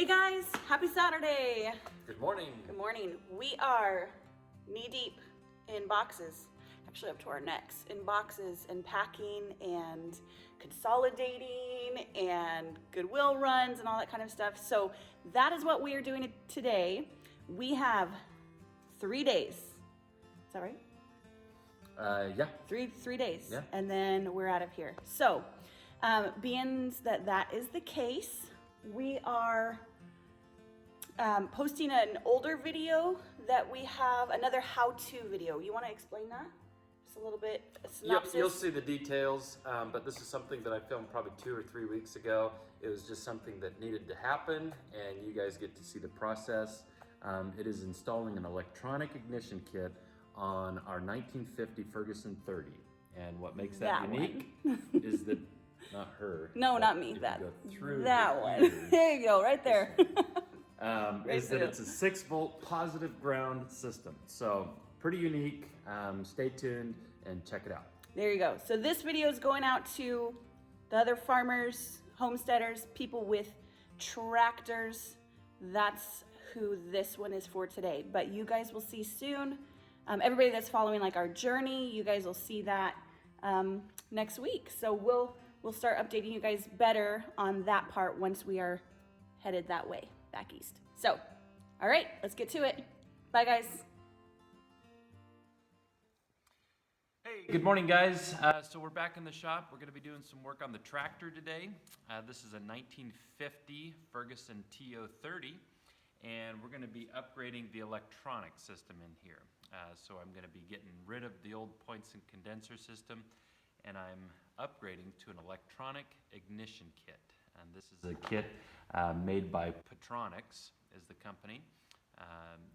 Hey guys, happy Saturday. Good morning. Good morning. We are knee deep in boxes, actually up to our necks, in boxes and packing and consolidating and Goodwill runs and all that kind of stuff. So that is what we are doing today. We have 3 days. Is that right? Yeah. Three days. Yeah. And then we're out of here. So being that is the case, we are posting an older video that we have, another how-to video. You want to explain that? Just a little bit, a synopsis? You'll see the details, but this is something that I filmed probably 2 or 3 weeks ago. It was just something that needed to happen, and you guys get to see the process. It is installing an electronic ignition kit on our 1950 Ferguson 30. And what makes that unique is that, not her. No, not me, that one. Ears, There you go, right there. is that it's a 6-volt positive ground system. So pretty unique. Stay tuned and check it out. There you go. So this video is going out to the other farmers, homesteaders, people with tractors. That's who this one is for today. But you guys will see soon. Everybody that's following like our journey, you guys will see that next week. So we'll start updating you guys better on that part once we are headed that way, back east. So, all right, let's get to it. Bye, guys. Hey, good morning, guys. So we're back in the shop. We're going to be doing some work on the tractor today. This is a 1950 Ferguson TO30, and we're going to be upgrading the electronic system in here. So I'm going to be getting rid of the old points and condenser system, and I'm upgrading to an electronic ignition kit. And this is a kit made by Petronix, is the company.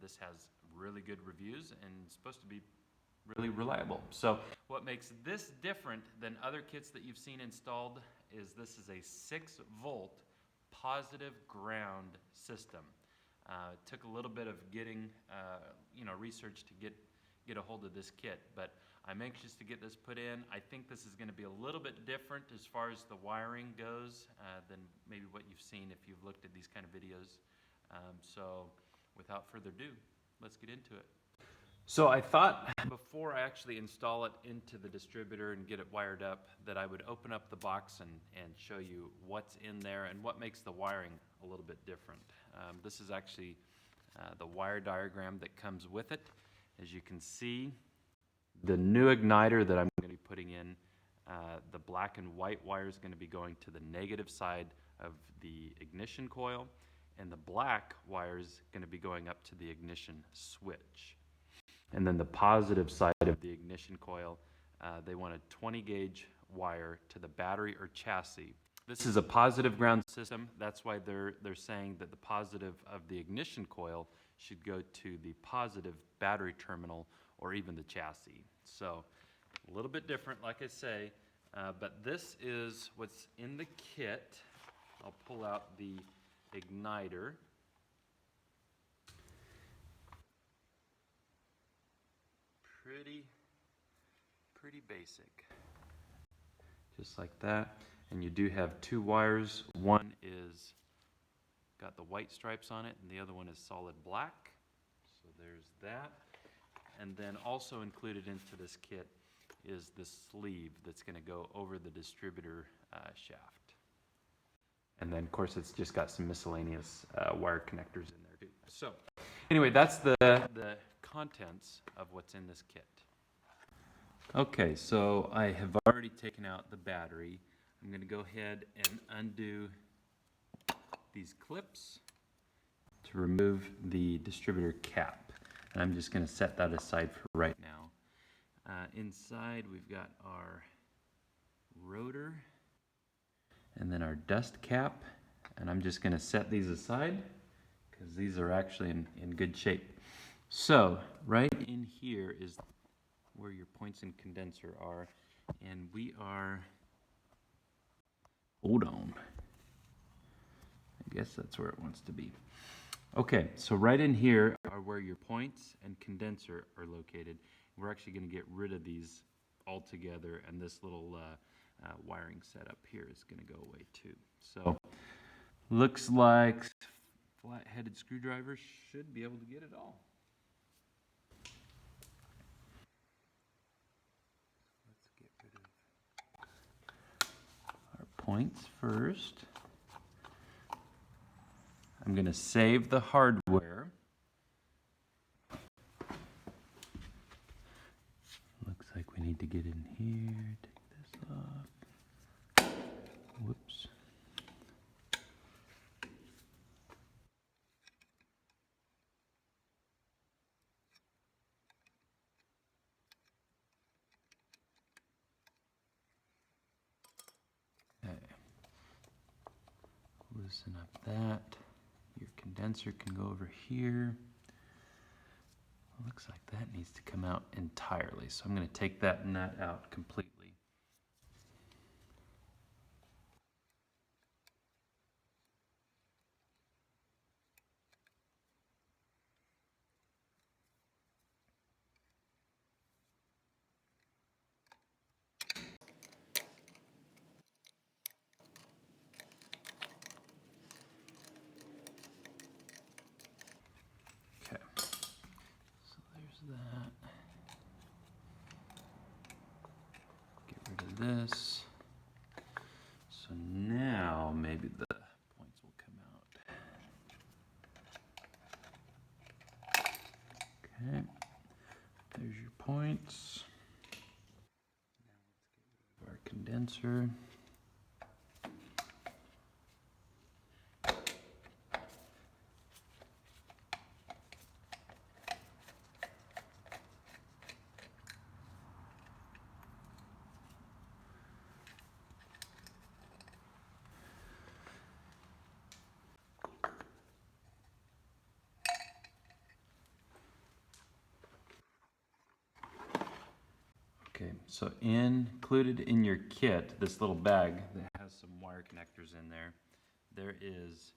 This has really good reviews and is supposed to be really reliable. So what makes this different than other kits that you've seen installed is this is a 6-volt positive ground system. It took a little bit of getting, research to get a hold of this kit, but I'm anxious to get this put in. I think this is going to be a little bit different as far as the wiring goes than maybe what you've seen if you've looked at these kind of videos. So without further ado, let's get into it. So I thought before I actually install it into the distributor and get it wired up that I would open up the box and show you what's in there and what makes the wiring a little bit different. This is actually the wire diagram that comes with it. As you can see, the new igniter that I'm going to be putting in, the black and white wire is going to be going to the negative side of the ignition coil, and the black wire is going to be going up to the ignition switch. And then the positive side of the ignition coil, they want a 20 gauge wire to the battery or chassis. This is a positive ground system. That's why they're saying that the positive of the ignition coil should go to the positive battery terminal or even the chassis. So a little bit different, like I say, but this is what's in the kit. I'll pull out the igniter. Pretty basic. Just like that. And you do have 2 wires. One is got the white stripes on it, and the other one is solid black. So there's that. And then also included into this kit is the sleeve that's going to go over the distributor shaft. And then, of course, it's just got some miscellaneous wire connectors in there too. So anyway, that's the contents of what's in this kit. Okay, so I have already taken out the battery. I'm going to go ahead and undo these clips to remove the distributor cap. And I'm just going to set that aside for right now. Inside we've got our rotor and then our dust cap. And I'm just going to set these aside because these are actually in good shape. So right in here is where your points and condenser are. And we are, hold on. I guess that's where it wants to be. Okay, so right in here are where your points and condenser are located. We're actually going to get rid of these altogether, and this little wiring setup here is going to go away too. So looks like flat-headed screwdriver should be able to get it all. Let's get rid of our points first. I'm going to save the hardware. Looks like we need to get in here, take this off. Whoops. Okay. Loosen up that. Your condenser can go over here. Looks like that needs to come out entirely, so I'm going to take that nut out completely. Okay, so there's that. Get rid of this. So now maybe the points will come out. Okay, there's your points. Now let's get rid of our condenser. Okay, so included in your kit, this little bag that has some wire connectors in there, there is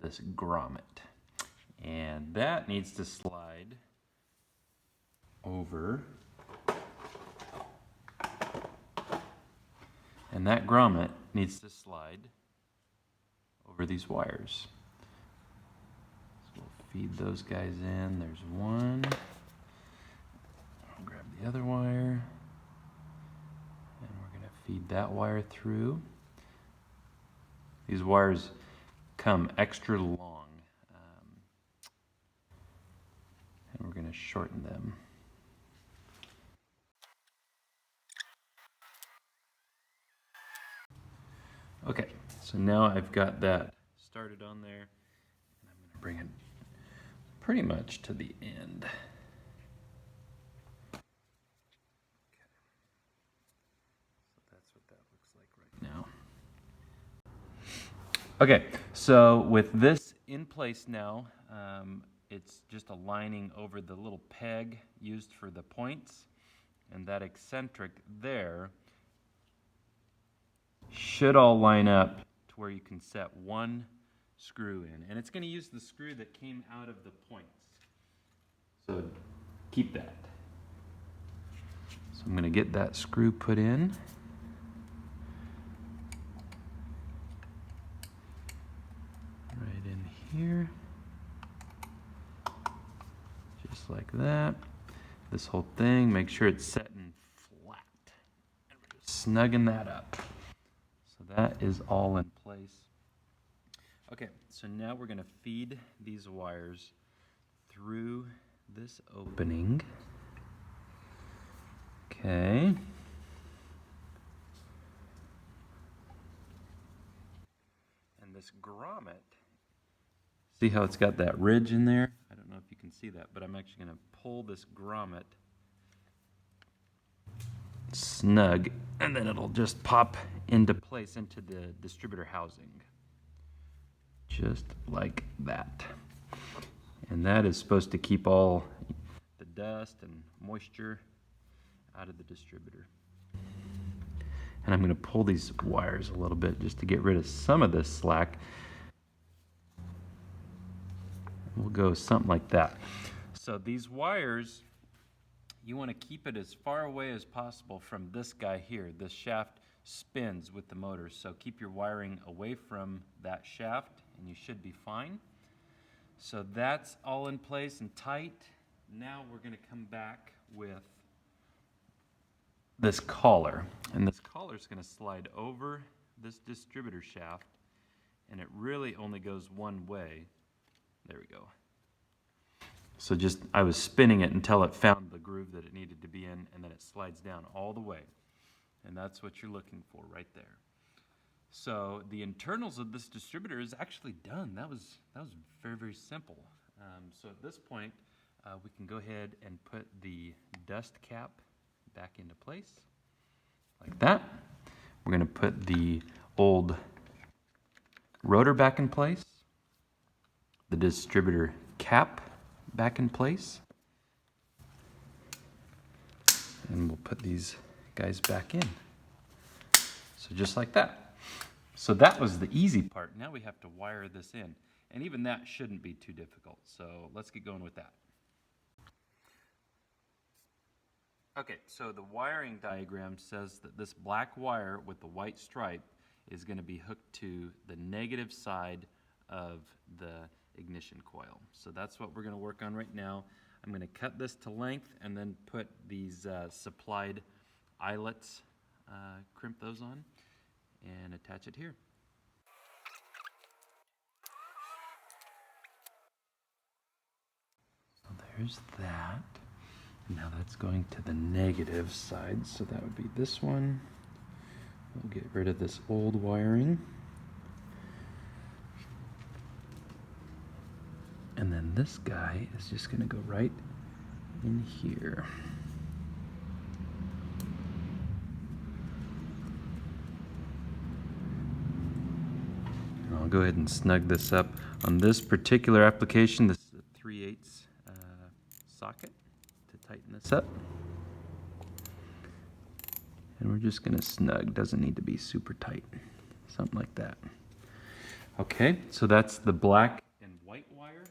this grommet. And that needs to slide over. And that grommet needs to slide over these wires. So we'll feed those guys in. There's one. I'll grab the other wire. And we're going to feed that wire through. These wires come extra long. And we're going to shorten them. Okay, so now I've got that started on there, and I'm going to bring it pretty much to the end. Okay. So that's what that looks like right now. Okay, so with this in place now, it's just aligning over the little peg used for the points, and that eccentric there should all line up to where you can set one screw in. And it's going to use the screw that came out of the points. So keep that. So I'm going to get that screw put in. Right in here. Just like that. This whole thing, make sure it's setting flat. And we're just snugging that up. So that is all in place. Okay, so now we're going to feed these wires through this opening. Okay. And this grommet, see how it's got that ridge in there? I don't know if you can see that, but I'm actually going to pull this grommet snug, and then it'll just pop into place into the distributor housing. Just like that. And that is supposed to keep all the dust and moisture out of the distributor. And I'm going to pull these wires a little bit just to get rid of some of this slack. We'll go something like that. So these wires, you want to keep it as far away as possible from this guy here. This shaft spins with the motor, so keep your wiring away from that shaft and you should be fine. So that's all in place and tight. Now we're going to come back with this collar. And this collar is going to slide over this distributor shaft, and it really only goes one way. There we go. So just, I was spinning it until it found the groove that it needed to be in, and then it slides down all the way. And that's what you're looking for right there. So the internals of this distributor is actually done. That was very, very simple. So at this point, we can go ahead and put the dust cap back into place, like that. We're gonna put the old rotor back in place, the distributor cap back in place, and we'll put these guys back in. So just like that. So that was the easy part. Now we have to wire this in. And even that shouldn't be too difficult. So let's get going with that. Okay, so the wiring diagram says that this black wire with the white stripe is going to be hooked to the negative side of the ignition coil. So that's what we're going to work on right now. I'm going to cut this to length and then put these supplied eyelets, crimp those on, and attach it here. So there's that. Now that's going to the negative side, so that would be this one. We'll get rid of this old wiring. And then this guy is just going to go right in here. And I'll go ahead and snug this up. On this particular application, this is a 3/8 socket to tighten this up. And we're just going to snug. Doesn't need to be super tight. Something like that. Okay, so that's the black and white wire.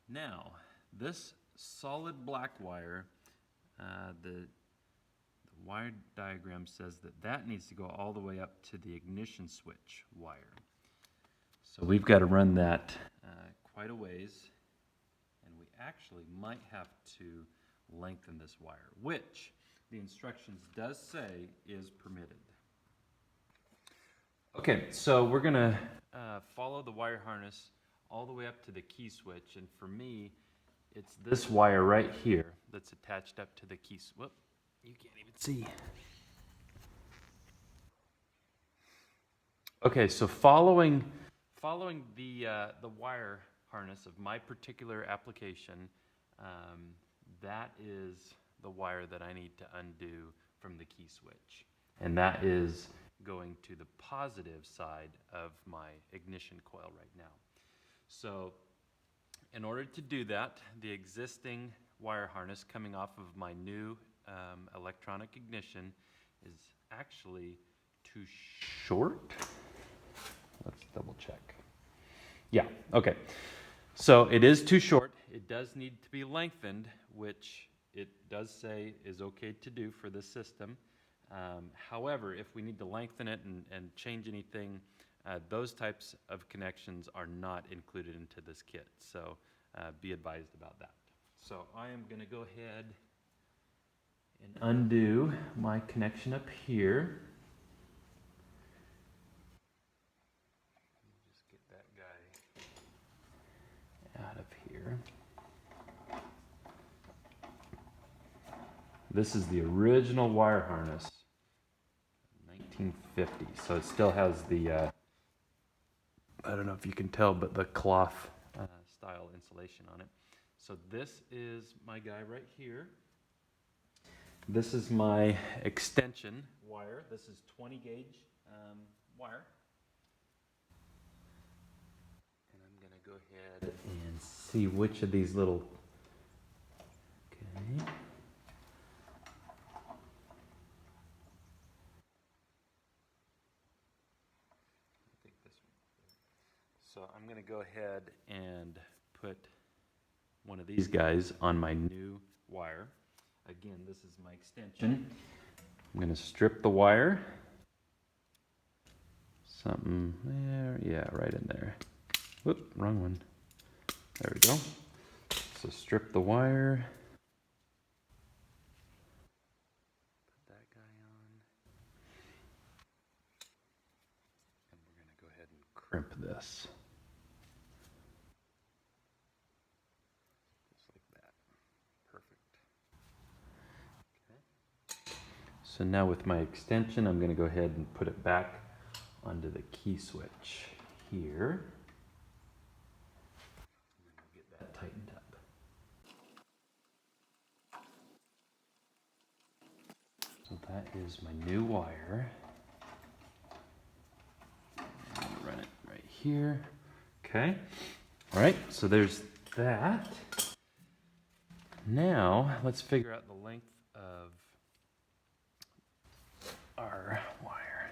Now, this solid black wire, the wire diagram says that that needs to go all the way up to the ignition switch wire. So we've got to run that quite a ways, and we actually might have to lengthen this wire, which the instructions does say is permitted. Okay, so we're gonna follow the wire harness all the way up to the key switch, and for me, it's this wire right here that's attached up to the key switch. Whoop, you can't even see. Okay, so following the wire harness of my particular application, that is the wire that I need to undo from the key switch, and that is going to the positive side of my ignition coil right now. So in order to do that, the existing wire harness coming off of my new electronic ignition is actually too short. Let's double check. Yeah, okay. So it is too short. It does need to be lengthened, which it does say is okay to do for this system. However, if we need to lengthen it and change anything, those types of connections are not included into this kit. So be advised about that. So I am going to go ahead and undo my connection up here. Just get that guy out of here. This is the original wire harness, 1950. So it still has the, I don't know if you can tell, but the cloth style insulation on it. So this is my guy right here. This is my extension wire. This is 20 gauge wire. And I'm gonna go ahead and see which of these little, okay. So I'm going to go ahead and put one of these guys on my new wire. Again, this is my extension. I'm going to strip the wire. Something there. Yeah, right in there. Whoop, wrong one. There we go. So strip the wire. Put that guy on. And we're going to go ahead and crimp this. Just like that. Perfect. Okay. So now with my extension, I'm going to go ahead and put it back onto the key switch here. And then we'll get that tightened up. So that is my new wire. I'm gonna run it right here. Okay. All right, so there's that. Now, let's figure out the length of our wire.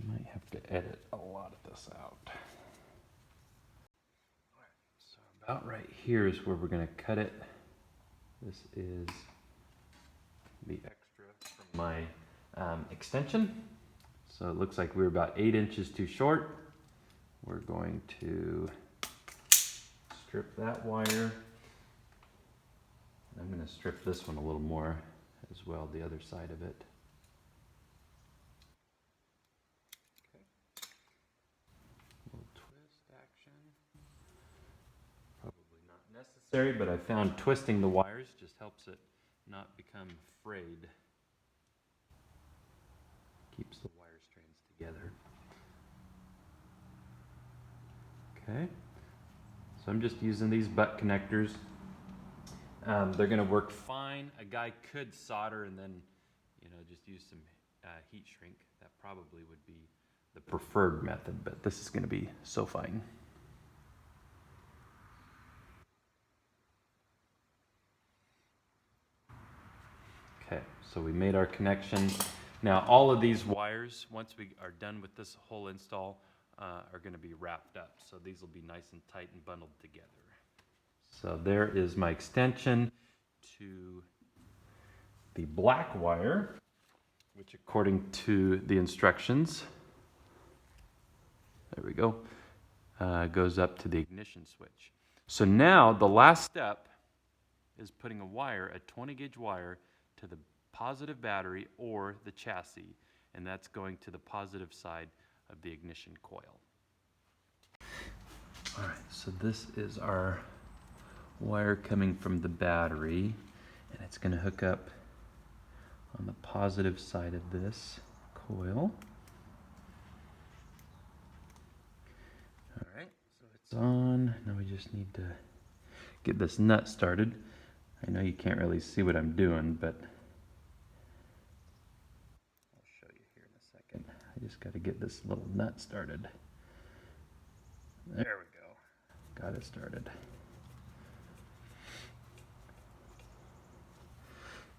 Might have to edit a lot of this out. All right, so about right here is where we're gonna cut it. This is the extra from my extension. So it looks like we're about 8 inches too short. We're going to strip that wire. I'm going to strip this one a little more as well, the other side of it. Okay. Little twist action. Probably not necessary, but I found twisting the wires just helps it not become frayed. Keeps the wire strands together. Okay, so I'm just using these butt connectors. They're gonna work fine. A guy could solder and then, just use some heat shrink. That probably would be the preferred method, but this is gonna be so fine. Okay, so we made our connection. Now all of these wires, once we are done with this whole install, are going to be wrapped up. So these will be nice and tight and bundled together. So there is my extension to the black wire, which according to the instructions, there we go, goes up to the ignition switch. So now the last step is putting a wire, a 20 gauge wire, to the positive battery or the chassis, and that's going to the positive side of the ignition coil. All right, so this is our wire coming from the battery, and it's going to hook up on the positive side of this coil. All right, so it's on. Now we just need to get this nut started. I know you can't really see what I'm doing, but I'll show you here in a second. I just got to get this little nut started. There we go. Got it started.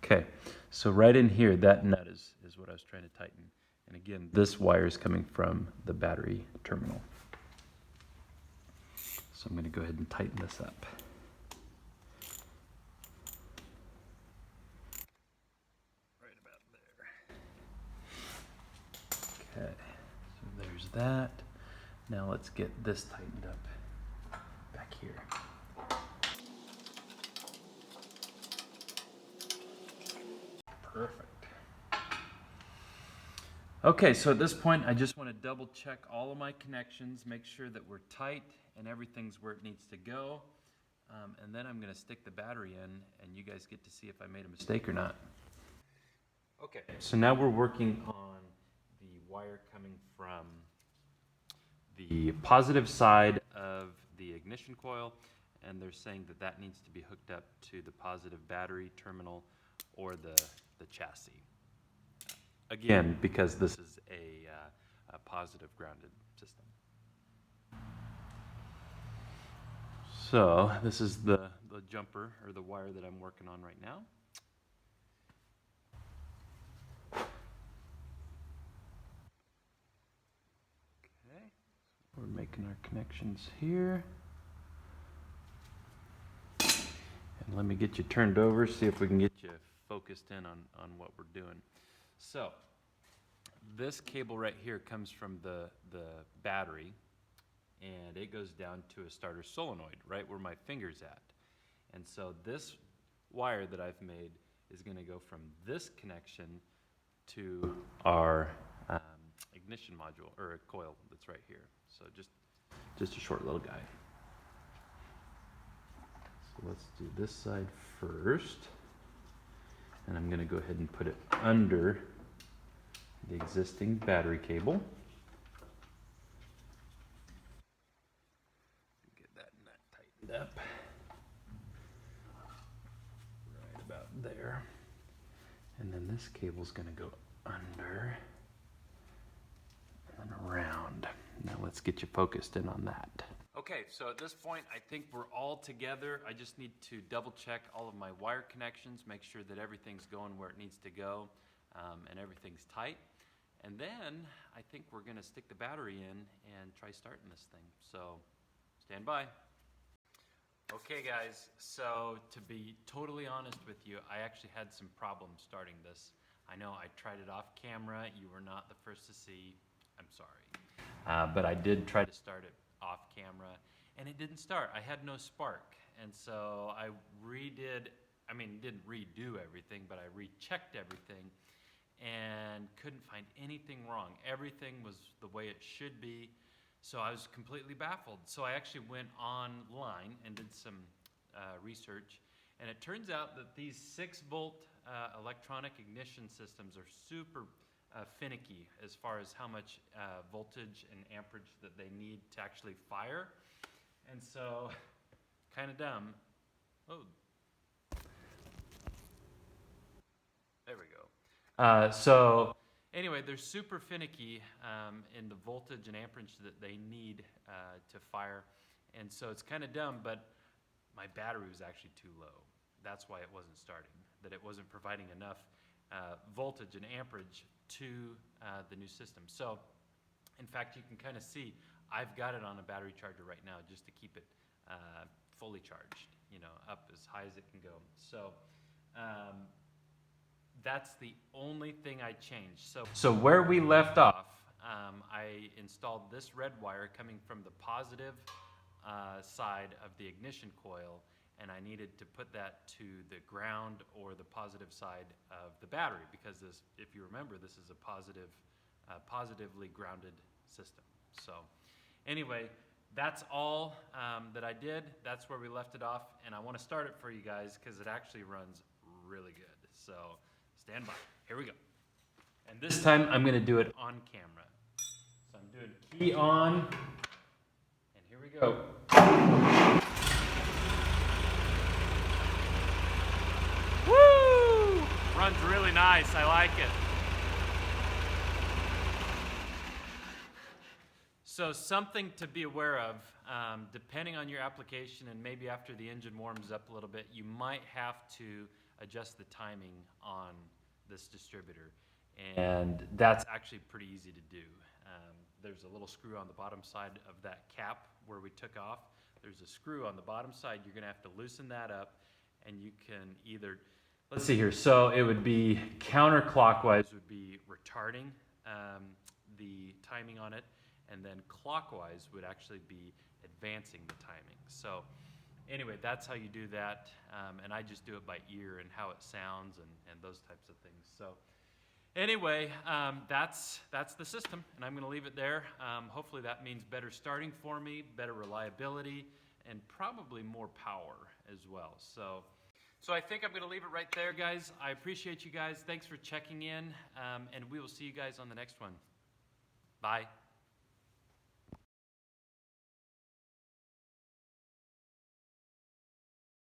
Okay, so right in here, that nut is what I was trying to tighten. And again, this wire is coming from the battery terminal. So I'm going to go ahead and tighten this up. Okay, so there's that. Now let's get this tightened up back here. Perfect. Okay, so at this point, I just want to double check all of my connections, make sure that we're tight and everything's where it needs to go. And then I'm going to stick the battery in, and you guys get to see if I made a mistake or not. Okay, so now we're working on the wire coming from the positive side of the ignition coil, and they're saying that that needs to be hooked up to the positive battery terminal or the chassis. Again, because this is a positive grounded system. So this is the jumper or the wire that I'm working on right now. Okay, we're making our connections here. And let me get you turned over, see if we can get you focused in on what we're doing. So this cable right here comes from the battery, and it goes down to a starter solenoid, right where my finger's at. And so this wire that I've made is gonna go from this connection to our ignition module, or a coil that's right here. So just a short little guy. So let's do this side first. And I'm gonna go ahead and put it under the existing battery cable. Get that nut tightened up. Right about there. And then this cable's gonna go under and around. Now let's get you focused in on that. Okay, so at this point, I think we're all together. I just need to double check all of my wire connections, make sure that everything's going where it needs to go, and everything's tight. And then I think we're gonna stick the battery in and try starting this thing. So stand by. Okay guys, so to be totally honest with you, I actually had some problems starting this. I know I tried it off camera. You were not the first to see. I'm sorry. But I did try to start it off camera and it didn't start. I had no spark. And so I didn't redo everything, but I rechecked everything and couldn't find anything wrong. Everything was the way it should be. So I was completely baffled. So I actually went online and did some research, and it turns out that these 6-volt electronic ignition systems are super finicky as far as how much voltage and amperage that they need to actually fire. And so, kind of dumb. Oh, there we go. So anyway, they're super finicky in the voltage and amperage that they need to fire. And so it's kind of dumb, but my battery was actually too low. That's why it wasn't starting, that it wasn't providing enough voltage and amperage to the new system. So in fact, you can kind of see I've got it on a battery charger right now just to keep it fully charged, up as high as it can go. So that's the only thing I changed. So where we left off, I installed this red wire coming from the positive side of the ignition coil, and I needed to put that to the ground or the positive side of the battery, because this, if you remember, this is a positively grounded system. So anyway, that's all that I did. That's where we left it off, and I want to start it for you guys because it actually runs really good. So stand by. Here we go. And this time I'm going to do it on camera. So I'm doing key on, and here we go. Woo! Runs really nice. I like it. So something to be aware of, depending on your application and maybe after the engine warms up a little bit, you might have to adjust the timing on this distributor. And that's actually pretty easy to do. There's a little screw on the bottom side of that cap where we took off. There's a screw on the bottom side. You're gonna have to loosen that up, and you can either, let's see here. So it would be counterclockwise would be retarding the timing on it, and then clockwise would actually be advancing the timing. So anyway, that's how you do that, and I just do it by ear and how it sounds and those types of things. So anyway, that's the system, and I'm going to leave it there. Hopefully that means better starting for me, better reliability, and probably more power as well. So I think I'm going to leave it right there, guys. I appreciate you guys. Thanks for checking in, and we will see you guys on the next one. Bye.